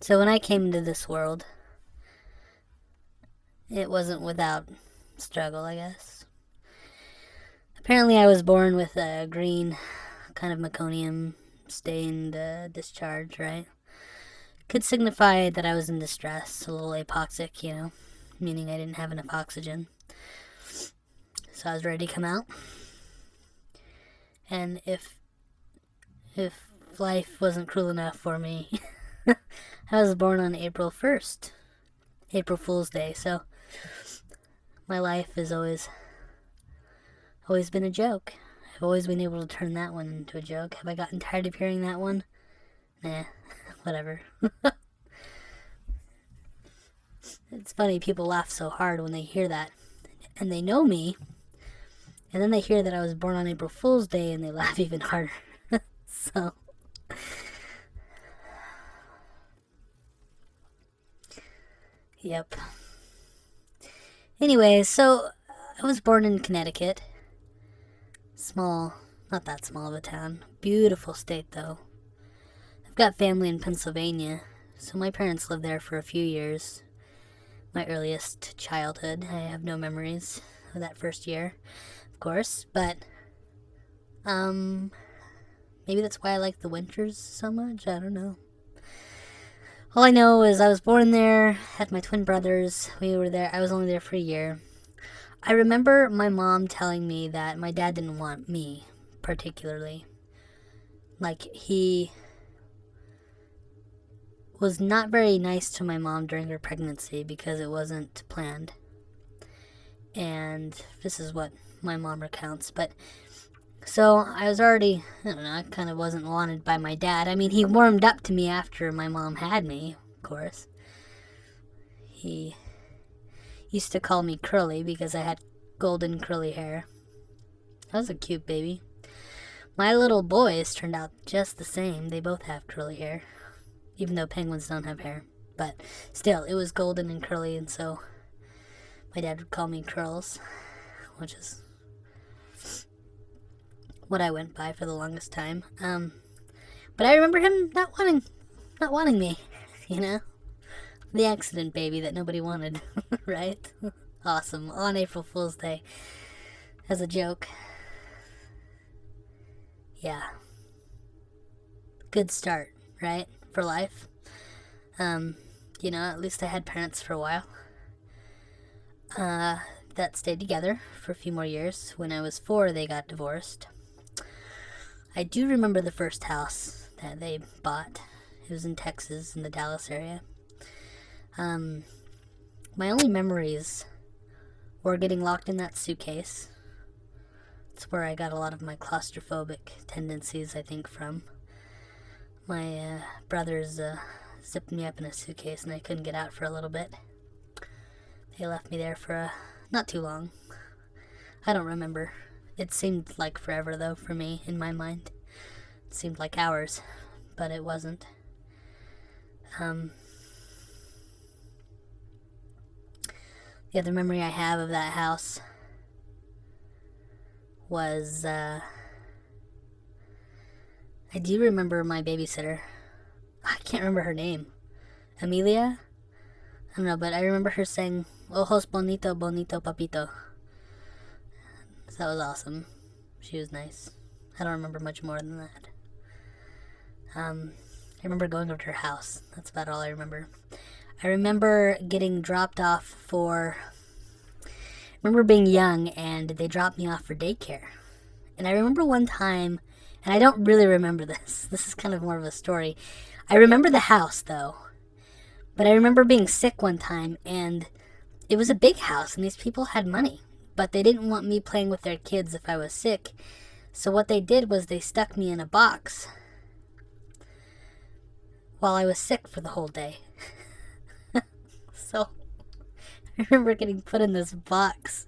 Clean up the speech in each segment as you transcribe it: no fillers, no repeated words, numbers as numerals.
So when I came into this world, it wasn't without struggle, I guess. Apparently, I was born with a green, kind of meconium stained discharge, right? Could signify that I was in distress, a little apoxic, meaning I didn't have enough oxygen. So I was ready to come out. And if life wasn't cruel enough for me, I was born on April 1st, April Fool's Day. So my life has always been a joke. I've always been able to turn that one into a joke. Have I gotten tired of hearing that one? Nah, whatever. It's funny, people laugh so hard when they hear that. And they know me, and then they hear that I was born on April Fool's Day, and they laugh even harder. So, yep. Anyway, so I was born in Connecticut. Small, not that small of a town. Beautiful state, though. I've got family in Pennsylvania, so my parents lived there for a few years. My earliest childhood. I have no memories of that first year, of course, but maybe that's why I like the winters so much. I don't know. All I know is I was born there, had my twin brothers. We were there. I was only there for a year. I remember my mom telling me that my dad didn't want me particularly. Like, he was not very nice to my mom during her pregnancy because it wasn't planned. And this is what my mom recounts. But so I was already, I don't know, I kind of wasn't wanted by my dad. I mean, he warmed up to me after my mom had me, of course. He used to call me Curly because I had golden curly hair. I was a cute baby. My little boys turned out just the same. They both have curly hair, even though penguins don't have hair. But still, it was golden and curly, and so my dad would call me Curls, which is what I went by for the longest time. But I remember him not wanting me, the accident baby that nobody wanted, right? Awesome. On April Fool's Day, as a joke. Yeah. Good start, right? For life. At least I had parents for a while. That stayed together for a few more years. When I was 4, they got divorced. I do remember the first house that they bought. It was in Texas, in the Dallas area. My only memories were getting locked in that suitcase. It's where I got a lot of my claustrophobic tendencies, I think, from. My brothers zipped me up in a suitcase and I couldn't get out for a little bit. They left me there for not too long. I don't remember. It seemed like forever, though, for me, in my mind. It seemed like hours, but it wasn't. The other memory I have of that house was, I do remember my babysitter. I can't remember her name. Amelia? I don't know, but I remember her saying, "Ojos bonito, bonito, papito." So that was awesome. She was nice. I don't remember much more than that. I remember going over to her house. That's about all I remember. I remember getting dropped off I remember being young and they dropped me off for daycare. And I remember one time, and I don't really remember this. This is kind of more of a story. I remember the house, though. But I remember being sick one time, and it was a big house, and these people had money. But they didn't want me playing with their kids if I was sick. So what they did was they stuck me in a box while I was sick for the whole day. So I remember getting put in this box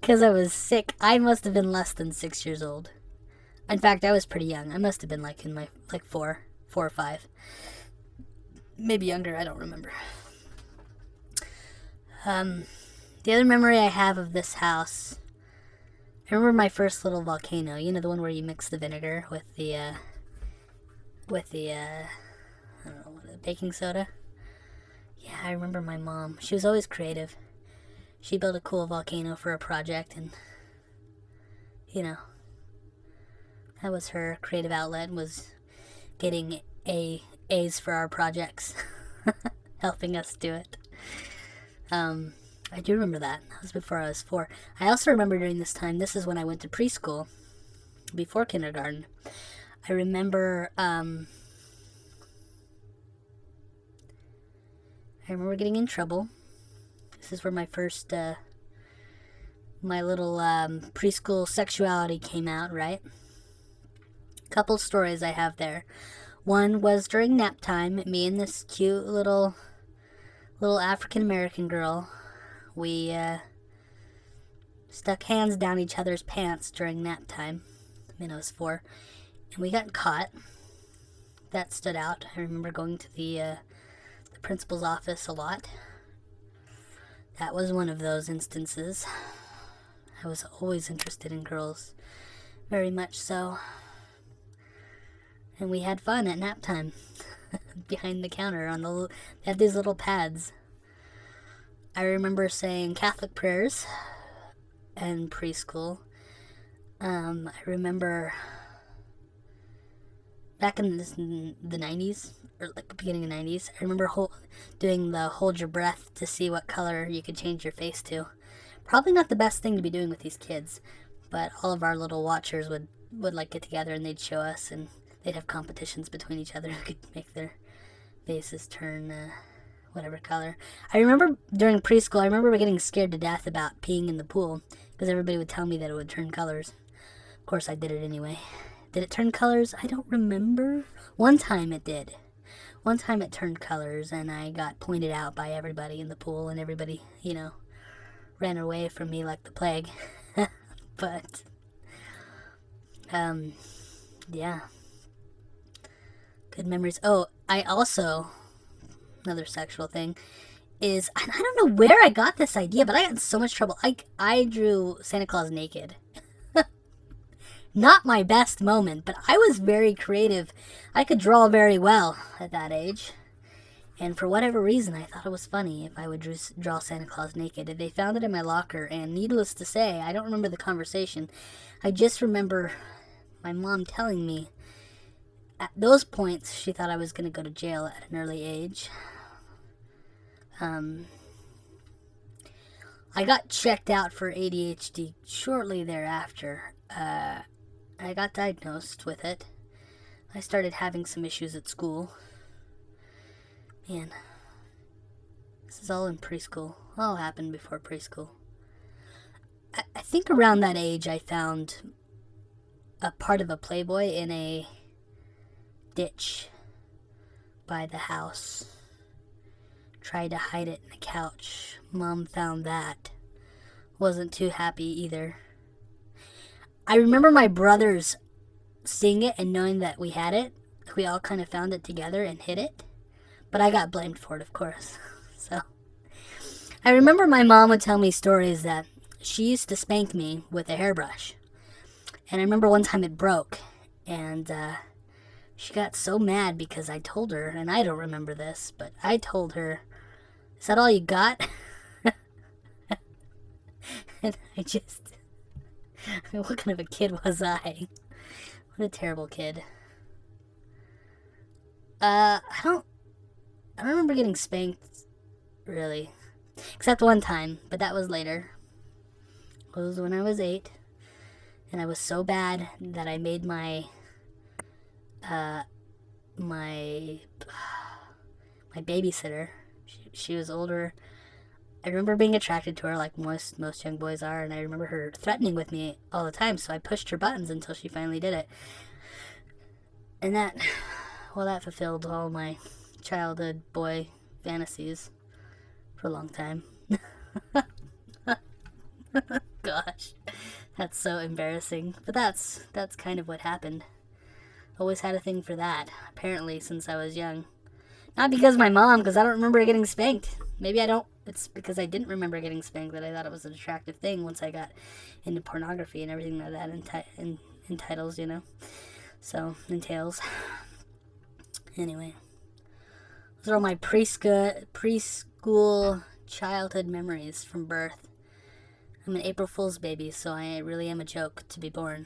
because I was sick. I must have been less than 6 years old. In fact, I was pretty young. I must have been in my 4 or 5. Maybe younger, I don't remember. The other memory I have of this house, I remember my first little volcano. The one where you mix the vinegar with the I don't know what, baking soda. Yeah, I remember my mom. She was always creative. She built a cool volcano for a project, and you know, that was her creative outlet, was getting A's for our projects, helping us do it. I do remember that. That was before I was 4. I also remember during this time, this is when I went to preschool, before kindergarten. I remember, getting in trouble. This is where my first, my little preschool sexuality came out, right? Couple stories I have there. One was during nap time. Me and this cute little African American girl, we stuck hands down each other's pants during nap time. I was 4, and we got caught. That stood out. I remember going to the principal's office a lot. That was one of those instances. I was always interested in girls, very much so. And we had fun at nap time behind the counter they had these little pads. I remember saying Catholic prayers in preschool. I remember back in the 90s, or like the beginning of the 90s, I remember doing the hold your breath to see what color you could change your face to. Probably not the best thing to be doing with these kids, but all of our little watchers would like get together and they'd show us, and they'd have competitions between each other who could make their faces turn whatever color. I remember during preschool, I remember getting scared to death about peeing in the pool because everybody would tell me that it would turn colors. Of course, I did it anyway. Did it turn colors? I don't remember. One time it did. One time it turned colors, and I got pointed out by everybody in the pool, and everybody, ran away from me like the plague. But, yeah. Good memories. Oh, I also, another sexual thing, is, I don't know where I got this idea, but I got in so much trouble. I drew Santa Claus naked. Not my best moment, but I was very creative. I could draw very well at that age. And for whatever reason, I thought it was funny if I would draw Santa Claus naked. They found it in my locker, and needless to say, I don't remember the conversation. I just remember my mom telling me at those points she thought I was going to go to jail at an early age. I got checked out for ADHD shortly thereafter. I got diagnosed with it. I started having some issues at school. Man, this is all in preschool. All happened before preschool. I think around that age I found a part of a Playboy in a ditch by the house. Tried to hide it in the couch. Mom found that. Wasn't too happy either. I remember my brothers seeing it and knowing that we had it. We all kind of found it together and hid it. But I got blamed for it, of course. So, I remember my mom would tell me stories that she used to spank me with a hairbrush. And I remember one time it broke. And she got so mad because I told her, and I don't remember this, but I told her, "Is that all you got?" And what kind of a kid was I? What a terrible kid. I don't remember getting spanked, really. Except one time, but that was later. It was when I was 8. And I was so bad that I made my babysitter. She was older. I remember being attracted to her like most young boys are, and I remember her threatening with me all the time, so I pushed her buttons until she finally did it. And that fulfilled all my childhood boy fantasies for a long time. Gosh, that's so embarrassing. But that's kind of what happened. Always had a thing for that, apparently, since I was young. Not because of my mom, because I don't remember getting spanked. Maybe I don't. It's because I didn't remember getting spanked that I thought it was an attractive thing once I got into pornography and everything like that entails. So, entails. Anyway. Those are all my preschool childhood memories from birth. I'm an April Fool's baby, so I really am a joke to be born.